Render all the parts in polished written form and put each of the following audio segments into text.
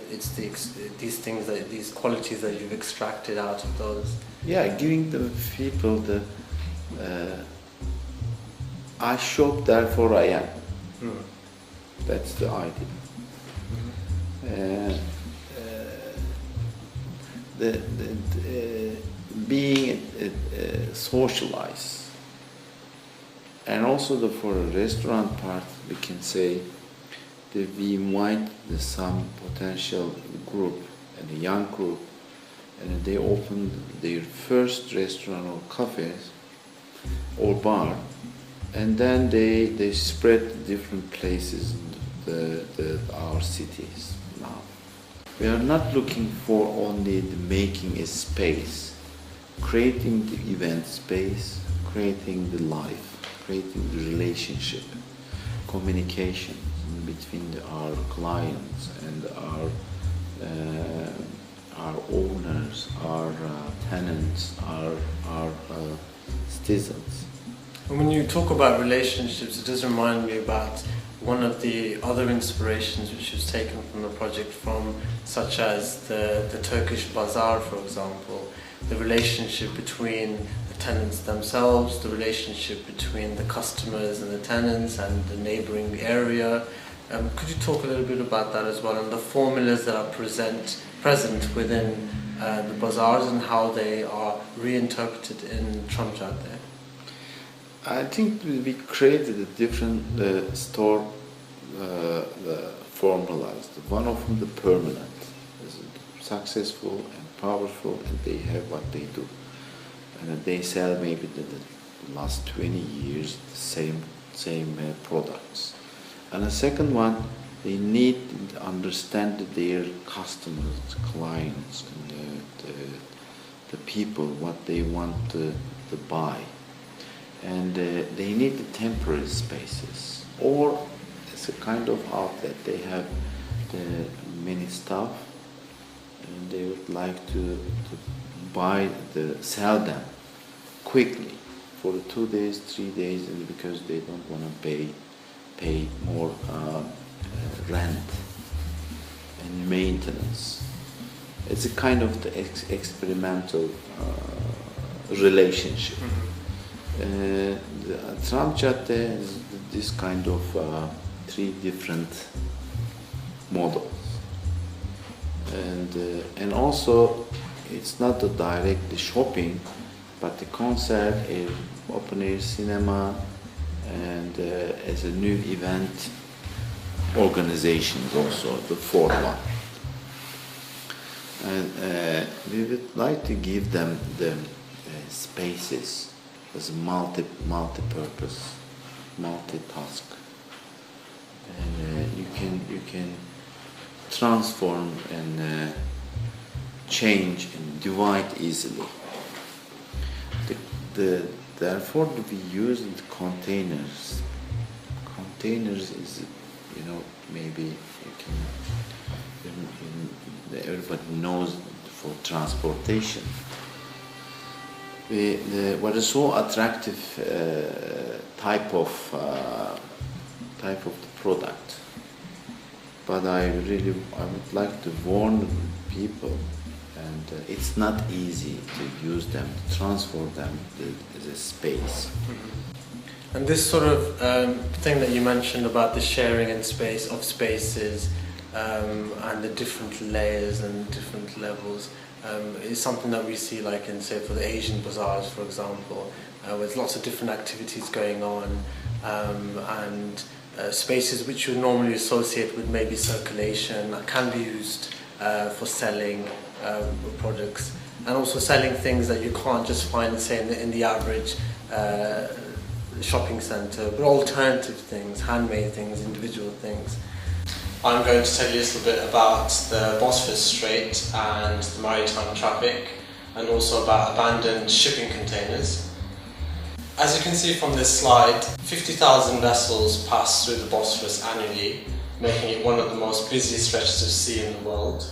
these things, these qualities that you've extracted out of those. Yeah, giving the people the I shop, therefore I am. That's the idea. Being socialized, and also for a restaurant part, we can say that we invite some potential group and a young group, and they open their first restaurant or cafe or bar, and then they spread different places in our cities now. We are not looking for only making a space, creating the event space, creating the life, creating the relationship, communication between our clients and our owners, our tenants, our citizens. And when you talk about relationships, it does remind me about one of the other inspirations which was taken from the project, such as the Turkish bazaar, for example, the relationship between the tenants themselves, the relationship between the customers and the tenants and the neighbouring area. Could you talk a little bit about that as well, and the formulas that are present within the bazaars and how they are reinterpreted in Cadde? I think we created a different store formulas. One of them, the permanent, is successful and powerful, and they have what they do. And they sell maybe the last 20 years the same products. And the second one, they need to understand their customers, clients, and the people, what they want to buy. And they need the temporary spaces, or it's a kind of outlet. They have the many stuff, and they would like to sell them quickly for 2 days, 3 days, and because they don't want to pay more rent and maintenance. It's a kind of the experimental relationship. Cadde is this kind of 3 different models, and also it's not the direct shopping, but the concept is open air cinema, and as a new event organization also the fourth one. And we would like to give them the spaces as multi-purpose, multitask, and you can transform and change and divide easily. Therefore, we use the containers. Containers is, maybe everybody knows for transportation. What is so attractive type of the product, but I would like to warn people, and it's not easy to use them, to transfer them as a space. And this sort of thing that you mentioned about the sharing in spaces and the different layers and different levels is something that we see, like in, say, for the Asian bazaars, for example, with lots of different activities going on, and spaces which you normally associate with maybe circulation can be used for selling products, and also selling things that you can't just find, say, in the average shopping centre, but alternative things, handmade things, individual things. I'm going to tell you a little bit about the Bosphorus Strait and the maritime traffic, and also about abandoned shipping containers. As you can see from this slide, 50,000 vessels pass through the Bosphorus annually, making it one of the most busiest stretches of sea in the world.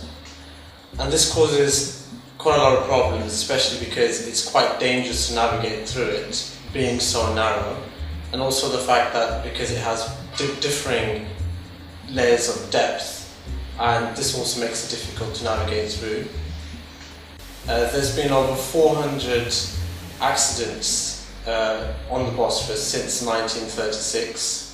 And this causes quite a lot of problems, especially because it's quite dangerous to navigate through it, being so narrow, and also the fact that because it has differing layers of depth, and this also makes it difficult to navigate through. There's been over 400 accidents on the Bosphorus since 1936.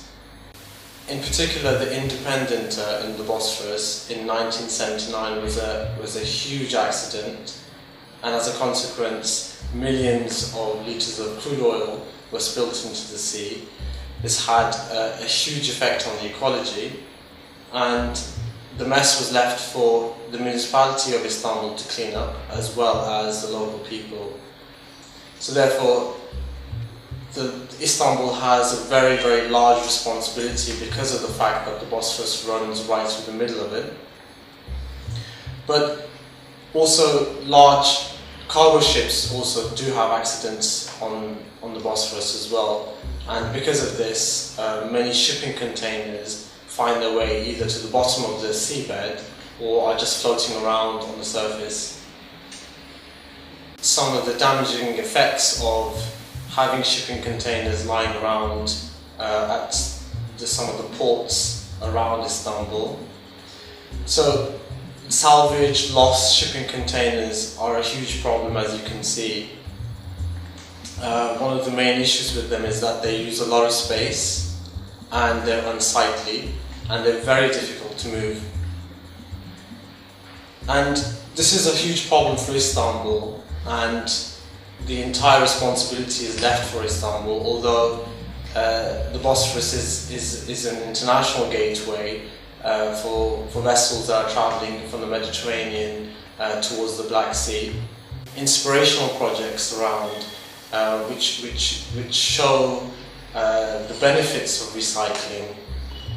In particular, the Independent in the Bosphorus in 1979 was a huge accident, and as a consequence, millions of litres of crude oil were spilt into the sea. This had a huge effect on the ecology, and the mess was left for the municipality of Istanbul to clean up, as well as the local people. So therefore, Istanbul has a very, very large responsibility because of the fact that the Bosphorus runs right through the middle of it. But also large cargo ships also do have accidents on the Bosphorus as well. And because of this, many shipping containers find their way either to the bottom of the seabed or are just floating around on the surface. Some of the damaging effects of having shipping containers lying around at some of the ports around Istanbul. So salvage, lost shipping containers are a huge problem, as you can see. One of the main issues with them is that they use a lot of space and they're unsightly and they're very difficult to move. And this is a huge problem for Istanbul, and the entire responsibility is left for Istanbul, although the Bosphorus is an international gateway for vessels that are travelling from the Mediterranean towards the Black Sea. Inspirational projects around which show the benefits of recycling.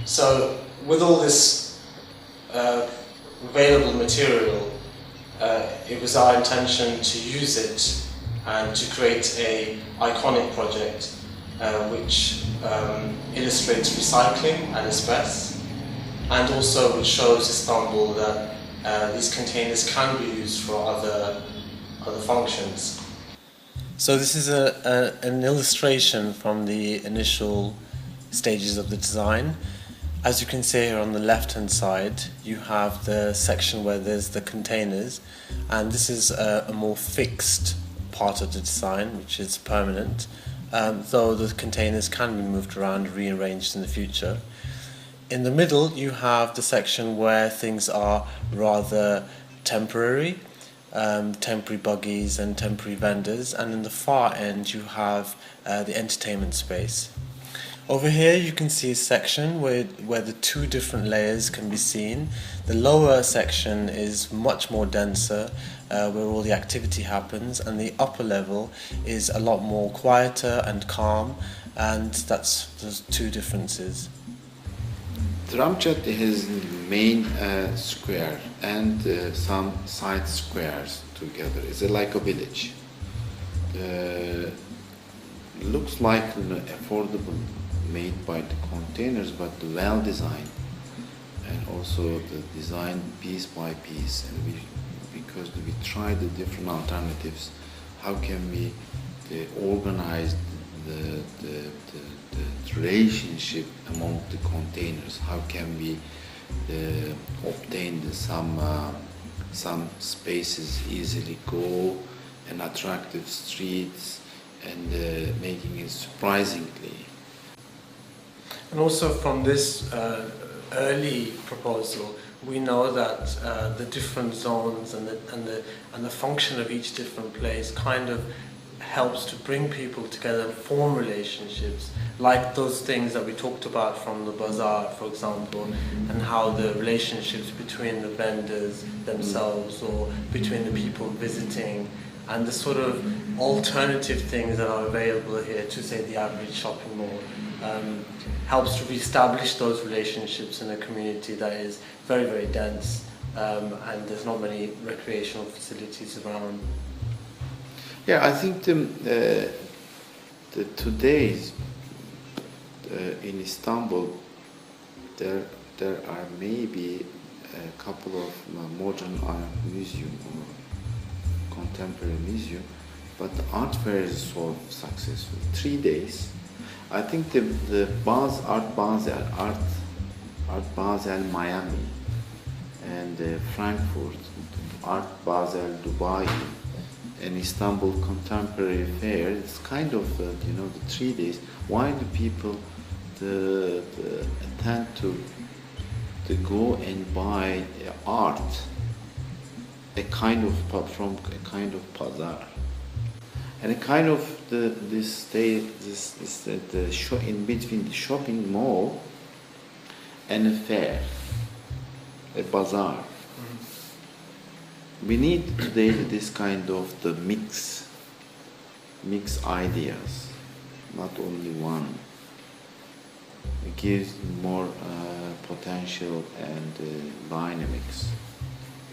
So with all this available material, it was our intention to use it and to create an iconic project which illustrates recycling at its best, and also which shows Istanbul that these containers can be used for other functions. So this is an illustration from the initial stages of the design. As you can see here on the left hand side, you have the section where there's the containers, and this is a more fixed part of the design, which is permanent, though the containers can be moved around, rearranged in the future. In the middle you have the section where things are rather temporary, temporary buggies and temporary vendors, and in the far end you have the entertainment space. Over here you can see a section where the two different layers can be seen. The lower section is much more denser, where all the activity happens, and the upper level is a lot more quieter and calm, and that's those two differences. Cadde has main square and some side squares together. It's like a village. Looks like an affordable made by the containers, but well designed, and also the design piece by piece. And because we tried the different alternatives, how can we organize the relationship among the containers? How can we obtain some spaces easily go, and attractive streets, and making it surprisingly. And also from this early proposal, we know that the different zones and the function of each different place kind of helps to bring people together and form relationships, like those things that we talked about from the bazaar, for example, and how the relationships between the vendors themselves or between the people visiting and the sort of alternative things that are available here to, say, the average shopping mall, helps to reestablish those relationships in a community that is very, very dense, and there's not many recreational facilities around. Yeah, I think the today's in Istanbul there are maybe a couple of modern art museum or contemporary museum, but the art fair is so successful. 3 days. I think the Art Basel Miami and Frankfurt, Art Basel, Dubai, and Istanbul Contemporary Fair. It's kind of the 3 days. Why do people tend to go and buy art, from a kind of bazaar, and a kind of in between the shopping mall and a fair, a bazaar. Mm-hmm. We need today this kind of the mix ideas, not only one. It gives more potential and dynamics.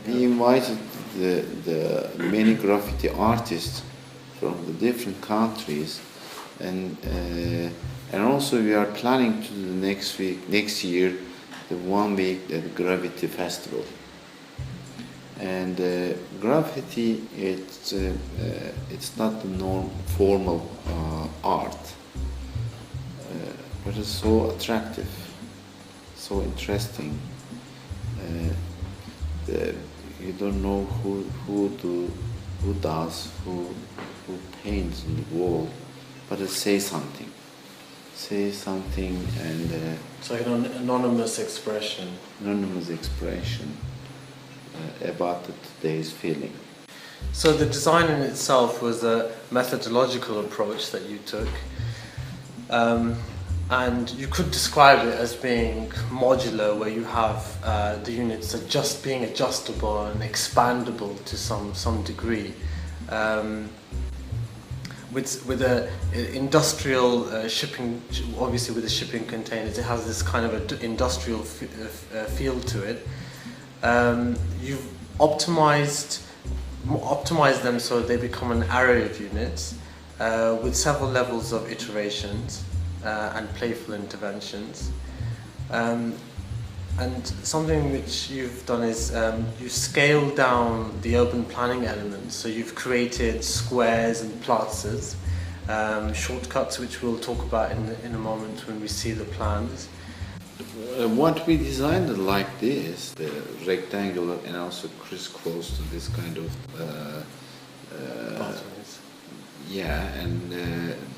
We invited the many graffiti artists from the different countries, and also we are planning to do next year, the 1 week the graffiti festival. And graffiti, it's not the formal art, but it's so attractive, so interesting. You don't know who paints on the wall, but it says something. And it's like an anonymous expression. About today's feeling. So the design in itself was a methodological approach that you took, and you could describe it as being modular, where you have the units being adjustable and expandable to some degree. With a industrial shipping, obviously with the shipping containers, it has this kind of industrial feel to it. You've optimized them so they become an array of units with several levels of iterations and playful interventions. And something which you've done is you scale down the urban planning elements. So you've created squares and plazas, shortcuts, which we'll talk about in a moment when we see the plans. What we designed like this, the rectangular and also crisscross to this kind of and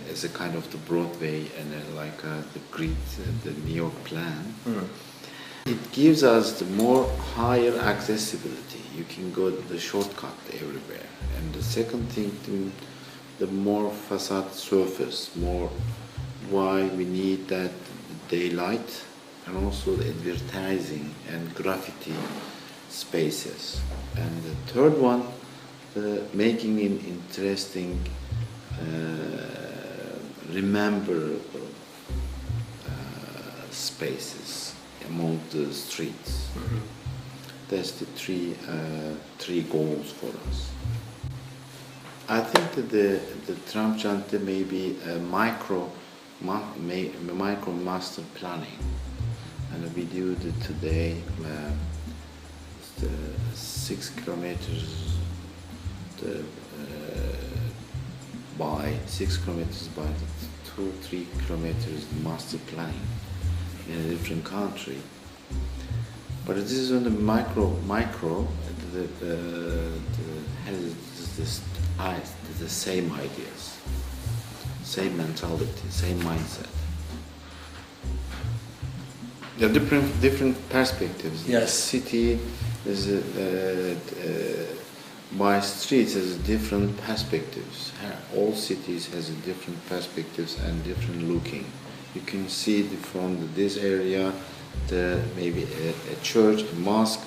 as a kind of the Broadway and the grid, the New York plan. Mm. It gives us the more higher accessibility. You can go the shortcut everywhere. And the second thing, the more facade surface, more why we need that daylight, and also the advertising and graffiti spaces. And the third one, making it interesting, rememberable spaces among the streets. Mm-hmm. That's the three goals for us. I think that the Trump Jante may be a micro master planning, and we do today the 6 kilometers by 6 kilometers by 2-3 kilometers master planning in a different country. But this is on the micro has the same ideas, same mentality, same mindset. There are different perspectives. Yes. City is by streets has different perspectives. All cities has different perspectives and different looking. You can see from this area, maybe a church, a mosque,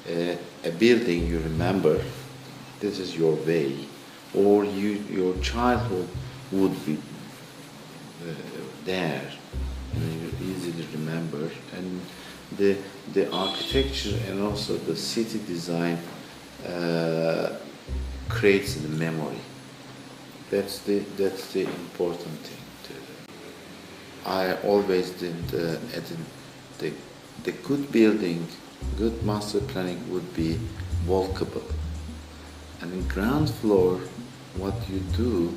a building you remember. This is your way, or your childhood would be there, and you easily remember. And the architecture and also the city design creates the memory. That's the important thing. I always did the good building, good master planning would be walkable. And in ground floor, what you do,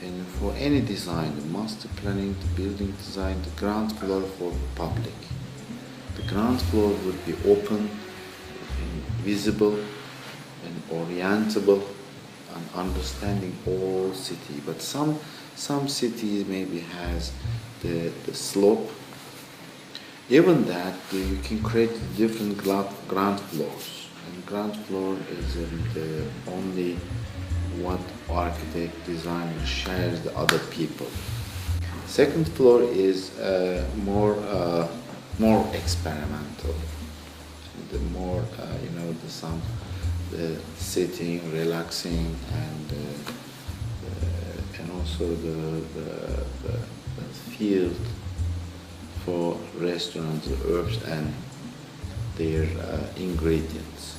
and for any design, the master planning, the building design, the ground floor for public. The ground floor would be open visible and orientable and understanding all city. But some cities maybe has the slope. Even that, you can create different ground floors. And ground floor isn't only what architect designer shares the other people. Second floor is more experimental. The more the sitting, relaxing, and also the field for restaurants, herbs and their ingredients.